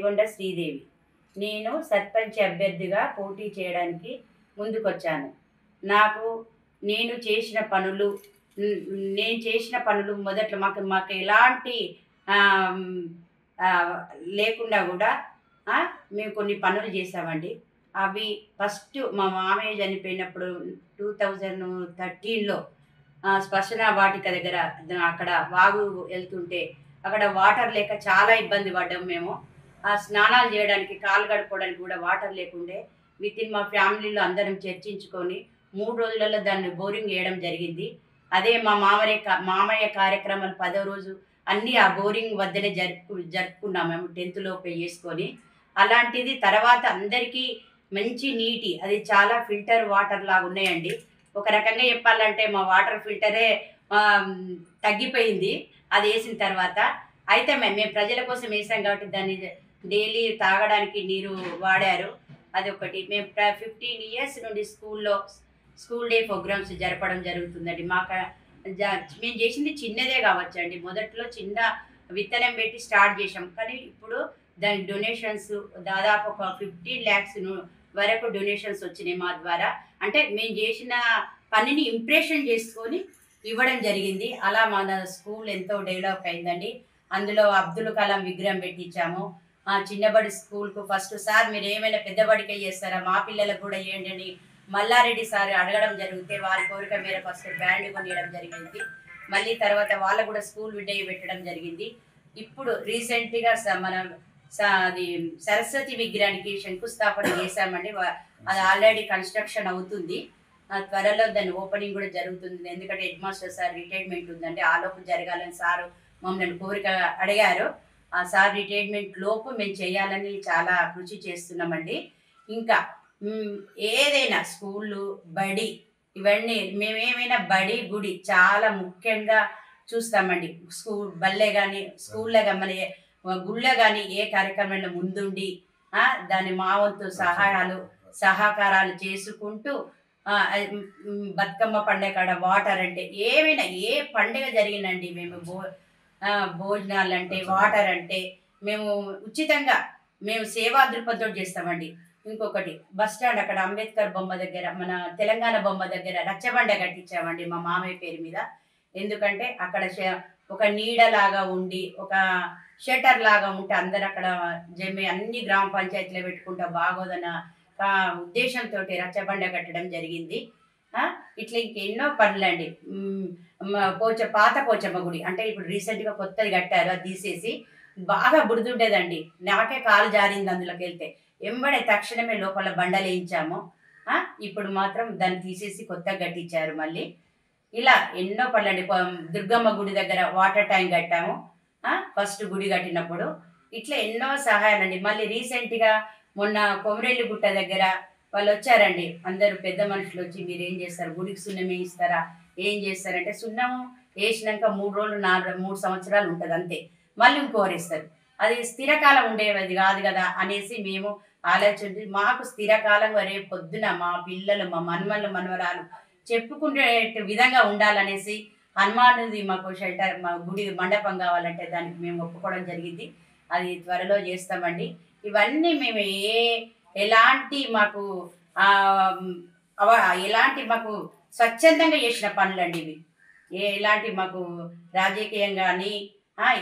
రేగొండ శ్రీదేవి. నేను సర్పంచ్ అభ్యర్థిగా పోటీ చేయడానికి ముందుకొచ్చాను. నాకు నేను చేసిన పనులు నేను చేసిన పనులు మొదట్లో మాకు మాకు ఎలాంటి ఆహ్, హ్మ్, ఆహ్, లేకుండా గూడా మేము కొన్ని పనులు చేశామండి. అవి ఫస్ట్ మా మామయ్య చనిపోయినప్పుడు 2013లో శ్మశాన వాటిక దగ్గర అక్కడ వాగు వెళ్తుంటే అక్కడ వాటర్ లేక చాలా ఇబ్బంది పడ్డాము మేము. స్నానాలు చేయడానికి, కాళ్ళు కడుక్కోవడానికి కూడా వాటర్ లేకుండే. వితిన్ మా ఫ్యామిలీలో అందరం చర్చించుకొని 3 రోజులలో దాన్ని బోరింగ్ ఎయడం జరిగింది. అదే మా మామయ్య కార్యక్రమాలు 10వ రోజు అన్నీ ఆ బోరింగ్ వద్దనే జరుపుకున్నాం మేము 10th లోపే చేసుకొని. అలాంటిది తర్వాత అందరికీ మంచి నీటి అది చాలా ఫిల్టర్ వాటర్ లాగా ఉన్నాయండి. ఒక రకంగా చెప్పాలంటే మా వాటర్ ఫిల్టరే ఆహ్, తగ్గిపోయింది అదేసిన తర్వాత. అయితే మేము ప్రజల కోసం ఏసాం కాబట్టి దాన్ని డైలీ తాగడానికి నీరు వాడారు. అదొకటి. మేము 15 ఇయర్స్ నుండి స్కూల్ డే ప్రోగ్రామ్స్ జరపడం జరుగుతుందండి. జ మేము చేసింది చిన్నదే కావచ్చండి. మొదట్లో చిన్న విత్తనం పెట్టి స్టార్ట్ చేశాం. కానీ ఇప్పుడు దాని డొనేషన్స్ దాదాపు ఒక 15 లాక్స్ వరకు డొనేషన్స్ వచ్చినాయి మా ద్వారా. అంటే మేము చేసిన పనిని ఇంప్రెషన్ చేసుకొని ఇవ్వడం జరిగింది. అలా మన స్కూల్ ఎంతో డెవలప్ అయిందండి. అందులో అబ్దుల్ కలాం విగ్రహం పెట్టించాము. చిన్నబడి స్కూల్‌కు ఫస్ట్ సార్ మీరేమైనా పెద్దబడికే చేస్తారా? మా పిల్లలకు కూడా ఇయ్యండి అని మల్లారెడ్డి సార్ అడగడం జరిగితే వారి కోరిక మేరకు ఫస్ట్ బ్యాండ్ కొనియడం జరిగింది. మళ్ళీ తర్వాత వాళ్ళకు కూడా స్కూల్ డే పెట్టడం జరిగింది. ఇప్పుడు రీసెంట్‌గా మన అది సరస్వతి విగ్రహానికి శంకుస్థాపన చేశామండి. అది ఆల్రెడీ కన్‌స్ట్రక్షన్ అవుతుంది. త్వరలో దాని ఓపెనింగ్ కూడా జరుగుతుంది. ఎందుకంటే హెడ్ మాస్టర్ సార్ రిటైర్మెంట్ ఉందండి. ఆలోపు జరగాలని సారు మమ్మల్ని కోరిక అడిగారు. ఆ సార్ రిటైర్మెంట్ లోపు మేము చేయాలని చాలా కృషి చేస్తున్నామండి. ఇంకా హ్మ్, ఏదైనా స్కూలు, బడి ఇవన్నీ మేమేమైనా బడి, గుడి చాలా ముఖ్యంగా చూస్తామండి. బళ్ళే గాని, స్కూల్‌లో గాని, గుళ్ళో గాని ఏ కార్యక్రమంలో ముందుండి దాన్ని మా వంతు సహకారాలు చేసుకుంటూ బతుకమ్మ పండగ కాడ వాటర్ అంటే ఏమైనా ఏ పండుగ జరిగినండి మేము భోజనాలంటే, వాటర్ అంటే మేము ఉచితంగా మేము సేవా దృక్పథంతో చేస్తామండి. ఇంకొకటి బస్ స్టాండ్ అక్కడ అంబేద్కర్ బొమ్మ దగ్గర, మన తెలంగాణ బొమ్మ దగ్గర రచ్చబండ కట్టించామండి మా మామయ్య పేరు మీద. ఎందుకంటే అక్కడ ఒక నీడలాగా ఉండి, ఒక షెల్టర్ లాగా ఉంటే అందరూ అక్కడ అన్ని గ్రామ పంచాయతీలో పెట్టుకుంటా బాగోదన్న ఉద్దేశంతోటి రచ్చబండ కట్టడం జరిగింది. ఇట్లా ఇంకెన్నో పనులండి. పాత పోచమ్మ గుడి అంటే ఇప్పుడు రీసెంట్‌గా కొత్తది కట్టారు. అది తీసేసి బాగా బురదుండేదండి. నాకే కాలు జారింది అందులోకి వెళ్తే. ఎంబడే తక్షణమే లోపల బండలేయించాము. ఇప్పుడు మాత్రం దాన్ని తీసేసి కొత్తగా కట్టించారు మళ్ళీ. ఇలా ఎన్నో పనులండి. దుర్గమ్మ గుడి దగ్గర వాటర్ ట్యాంక్ కట్టాము. ఫస్ట్ గుడి కట్టినప్పుడు. ఇట్లా ఎన్నో సహాయాలండి. మళ్ళీ రీసెంట్‌గా మొన్న కొమరెల్లి గుట్ట దగ్గర వాళ్ళొచ్చారండి. అందరూ పెద్ద మనుషులొచ్చి మీరేం చేస్తారు? గుడికి సున్నం ఏయిస్తారా? ఏం చేస్తారంటే సున్నం ఏసినంక 3 రోజులు 3 సంవత్సరాలు ఉంటది అంతే. మళ్ళీ ఇంకోరేస్తారు. అది స్థిరకాలం ఉండేది కాదు కదా! అనేసి మేము ఆలోచించి మాకు స్థిరకాలంగా రేపు పొద్దున మా పిల్లలు, మా మనుమలు, మనవరాలు చెప్పుకునే విధంగా ఉండాలనేసి హనుమానుది మాకు షెల్టర్ మా గుడి మండపం కావాలంటే దానికి మేము ఒప్పుకోవడం జరిగింది. అది త్వరలో చేస్తామండి. ఇవన్నీ మేము ఎలాంటి మాకు ఆహ్, అవ ఎలాంటి మాకు స్వచ్ఛందంగా చేసిన పనులండి ఇవి. ఎలాంటి మాకు రాజకీయం గాని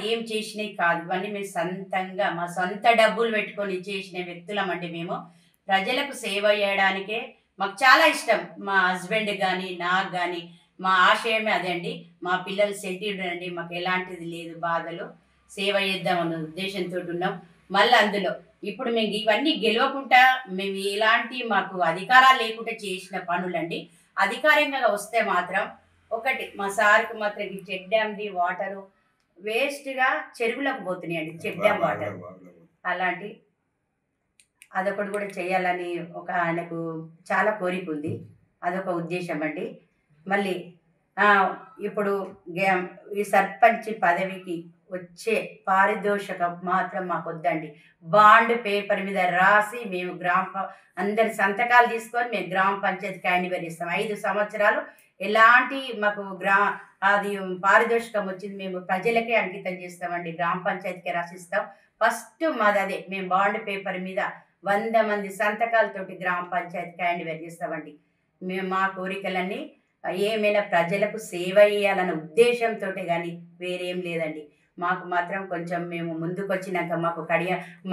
ఏం చేసినయి కాదు. ఇవన్నీ మేము సొంతంగా మా సొంత డబ్బులు పెట్టుకొని చేసిన వ్యక్తులమండి మేము. ప్రజలకు సేవ చేయడానికే మాకు చాలా ఇష్టం. మా హస్బెండ్‌కి గాని, నాకు గాని మా ఆశయమే అదే అండి. మా పిల్లలు సెటిల్డ్ అండి. మాకు ఎలాంటిది లేదు బాధలు. సేవ చేద్దామన్న ఉద్దేశంతోటున్నాం. మళ్ళీ అందులో ఇప్పుడు మేము ఇవన్నీ గెలవకుండా మేము ఎలాంటి మాకు అధికారాలు లేకుండా చేసిన పనులండి. అధికారంగా వస్తే మాత్రం ఒకటి మా సార్‌కి మాత్రం ఈ చెక్ డ్యామ్‌ది వాటరు వేస్ట్‌గా చెరువులోకి పోతున్నాయండి. Check dam water. అలాంటి అదొకటి కూడా చేయాలని ఆయనకు చాలా కోరికుంది. అదొక ఉద్దేశ్యం అండి. మళ్ళీ ఇప్పుడు ఈ సర్పంచ్ పదవికి వచ్చే పారితోషికం మాత్రం మాకొద్దండి. బాండ్ పేపర్ మీద రాసి మేము అందరి సంతకాలు తీసుకొని మేము గ్రామ పంచాయతీకి హ్యాండోవర్ ఇస్తాం. 5 సంవత్సరాలు ఎలాంటి మాకు అది పారితోషికం వచ్చింది మేము ప్రజలకే అంకితం చేస్తామండి. గ్రామ పంచాయతీకే రాసిస్తాం. ఫస్ట్ మాది అదే. మేము బాండ్ పేపర్ మీద 100 మంది సంతకాలతోటి గ్రామ పంచాయతీ క్యాండివేట్ చేస్తామండి. మేము మా కోరికలన్నీ ఏమైనా ప్రజలకు సేవ చేయాలన్న ఉద్దేశంతోటే కానీ వేరేం లేదండి. మాకు మాత్రం కొంచెం మేము ముందుకొచ్చినాక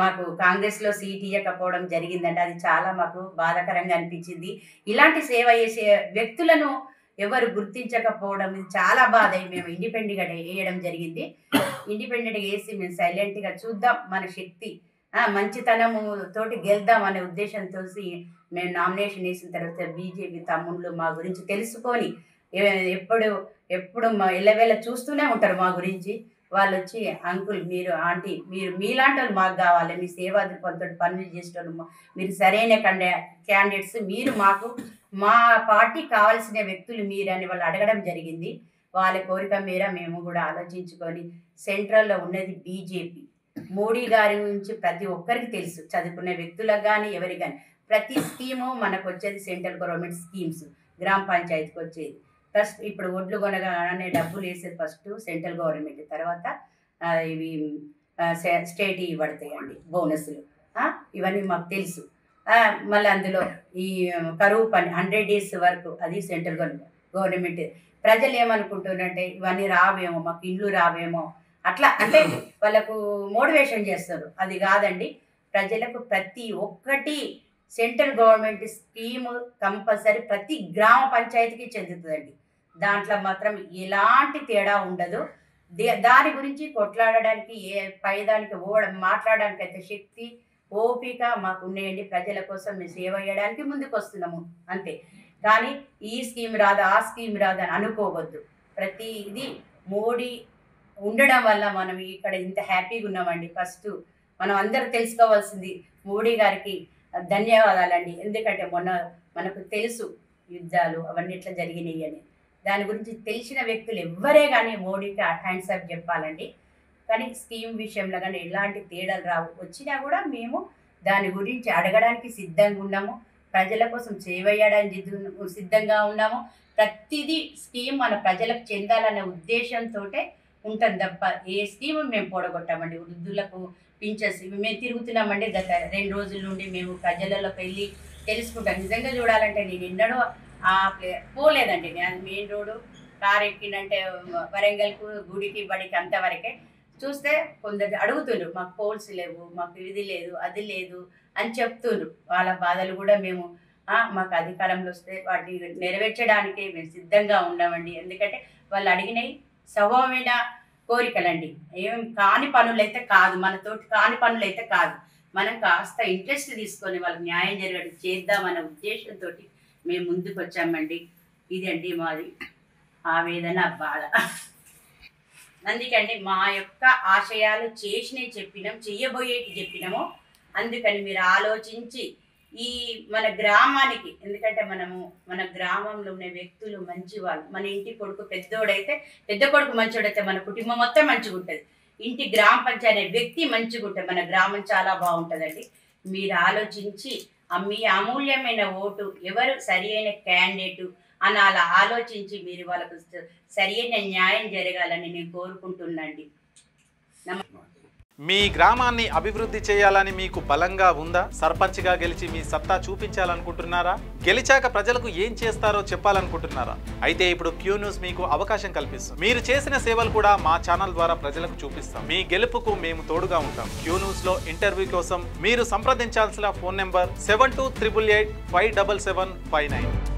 మాకు కాంగ్రెస్లో సీట్ ఇవ్వకపోవడం జరిగిందండి. అది చాలా మాకు బాధాకరంగా అనిపించింది. ఇలాంటి సేవ చేసే వ్యక్తులను ఎవరు గుర్తించకపోవడం ఇది చాలా బాధ. మేము ఇండిపెండెంట్గా వేయడం జరిగింది. ఇండిపెండెంట్గా వేసి మేము సైలెంట్గా చూద్దాం, మన శక్తి మంచితనము తోటి గెలుద్దాం అనే ఉద్దేశంతో మేము నామినేషన్ వేసిన తర్వాత బీజేపీ తమ్ముళ్ళు మా గురించి తెలుసుకొని ఎప్పుడు మా ఎల్లవేళ చూస్తూనే ఉంటారు మా గురించి. వాళ్ళు వచ్చి అంకుల్, మీరు ఆంటీ, మీరు మీలాంటి వాళ్ళు మాకు కావాలి, మీ సేవా దృక్పథంతో పనులు చేసేటోళ్ళు, మీరు సరైన క్యాండిడేట్స్, మీరు మాకు మా పార్టీ కావాల్సిన వ్యక్తులు మీరు అని వాళ్ళు అడగడం జరిగింది. వాళ్ళ కోరిక మేర మేము కూడా ఆలోచించుకొని సెంట్రల్లో ఉన్నది బీజేపీ. మోడీ గారి గురించి ప్రతి ఒక్కరికి తెలుసు, చదువుకునే వ్యక్తులకు కానీ ఎవరికి కానీ. ప్రతి స్కీము మనకు వచ్చేది సెంట్రల్ గవర్నమెంట్ స్కీమ్స్, గ్రామ పంచాయతీకి వచ్చేది. ఫస్ట్ ఇప్పుడు ఒడ్లు కొనగానే డబ్బులు వేసేది ఫస్ట్ సెంట్రల్ గవర్నమెంట్, తర్వాత ఇవి స్టేట్ ఇవి పడతాయండి బోనస్లు. ఇవన్నీ మాకు తెలుసు. మళ్ళీ అందులో ఈ కరువు పని 100 days వరకు అది సెంట్రల్ గవర్నమెంట్. ప్రజలు ఏమనుకుంటున్నారంటే ఇవన్నీ రావేమో, మాకు ఇండ్లు రావేమో, అట్లా అంటే వాళ్ళకు మోటివేషన్ చేస్తారు. అది కాదండి, ప్రజలకు ప్రతి ఒక్కటి సెంట్రల్ గవర్నమెంట్ స్కీము కంపల్సరీ ప్రతి గ్రామ పంచాయతీకి చెందుతుందండి. దాంట్లో మాత్రం ఎలాంటి తేడా ఉండదు. దాని గురించి కొట్లాడడానికి పైదానికి మాట్లాడడానికి అయితే శక్తి ఓపిక మాకు ఉన్నాయండి. ప్రజల కోసం మేము సేవ చేయడానికి ముందుకు వస్తున్నాము అంతే. కానీ ఈ స్కీమ్ రాదా ఆ స్కీమ్ రాదా అని అనుకోవద్దు. ప్రతి ఇది మోడీ ఉండడం వల్ల మనం ఇక్కడ ఇంత హ్యాపీగా ఉన్నామండి. ఫస్ట్ మనం అందరూ తెలుసుకోవాల్సింది మోడీ గారికి ధన్యవాదాలండి. ఎందుకంటే మొన్న మనకు తెలుసు యుద్ధాలు అవన్నీ ఎట్లా జరిగినాయి అని. దాని గురించి తెలిసిన వ్యక్తులు ఎవ్వరే కానీ మోడీకి హ్యాండ్స్ అప్ చెప్పాలండి. కానీ స్కీమ్ విషయంలో కానీ ఎలాంటి తేడాలు రావు. వచ్చినా కూడా మేము దాని గురించి అడగడానికి సిద్ధంగా ఉన్నాము. ప్రజల కోసం సేవ చేయడానికి సిద్ధంగా ఉన్నాము. ప్రతిదీ స్కీమ్ మన ప్రజలకు చెందాలనే ఉద్దేశంతో ఉంటుంది తప్ప ఏ స్కీమ్ మేము పోడగొట్టామండి. వృద్ధులకు పింఛన్స్ మేము తిరుగుతున్నామండి. గత 2 రోజుల నుండి మేము ప్రజలలోకి వెళ్ళి తెలుసుకుంటాం. నిజంగా చూడాలంటే నేను ఎన్నడూ పోలేదండి. నేను మెయిన్ రోడ్డు కారు ఎక్కినంటే వరంగల్కు గుడికి బడికి అంతవరకే. చూస్తే కొందరు అడుగుతుండ్రు, మాకు పోల్స్ లేవు, మాకు ఇది లేదు అది లేదు అని చెప్తుండ్రు. వాళ్ళ బాధలు కూడా మేము మాకు అధికారంలో వస్తే వాటిని నెరవేర్చడానికి మేము సిద్ధంగా ఉన్నామండి. ఎందుకంటే వాళ్ళు అడిగినవి సభమైన కోరికలండి. ఏం కాని పనులైతే కాదు, మనతోటి కాని పనులైతే కాదు. మనం కాస్త ఇంట్రెస్ట్ తీసుకొని వాళ్ళకి న్యాయం జరిగేది చేద్దామనే ఉద్దేశంతో మేము ముందుకు వచ్చామండి. ఇదండి మాది ఆవేదన, బాధ. అందుకండి మా యొక్క ఆశయాలు చేసినవి చెప్పినాం, చెయ్యబోయేటి చెప్పినాము. అందుకని మీరు ఆలోచించి ఈ మన గ్రామానికి, ఎందుకంటే మన గ్రామంలో ఉన్న వ్యక్తులు మంచి వాళ్ళు. మన ఇంటి కొడుకు పెద్దోడైతే పెద్ద కొడుకు మంచోడైతే మన కుటుంబం మొత్తం మంచిగా ఉంటుంది. ఇంటి గ్రామ పంచాయతీ వ్యక్తి మంచిగా ఉంటుంది, మన గ్రామం చాలా బాగుంటుందండి. మీరు ఆలోచించి మీ అమూల్యమైన ఓటు ఎవరు సరి అయిన క్యాండిడేటు అని అలా ఆలోచించి మీరు వాళ్ళకు సరి అయిన న్యాయం జరగాలని నేను కోరుకుంటున్నాండి. మీ గ్రామాన్ని అభివృద్ధి చేయాలని మీకు బలంగా ఉందా? సర్పంచ్గా గెలిచి మీ సత్తా చూపించాలనుకుంటున్నారా? గెలిచాక ప్రజలకు ఏం చేస్తారో చెప్పాలనుకుంటున్నారా? అయితే ఇప్పుడు క్యూ న్యూస్ మీకు అవకాశం కల్పిస్తుంది. మీరు చేసిన సేవలు కూడా మా ఛానల్ ద్వారా ప్రజలకు చూపిస్తాం. మీ గెలుపుకు మేము తోడుగా ఉంటాం. క్యూ న్యూస్ లో ఇంటర్వ్యూ కోసం మీరు సంప్రదించాల్సిన ఫోన్ నెంబర్ 7288857759.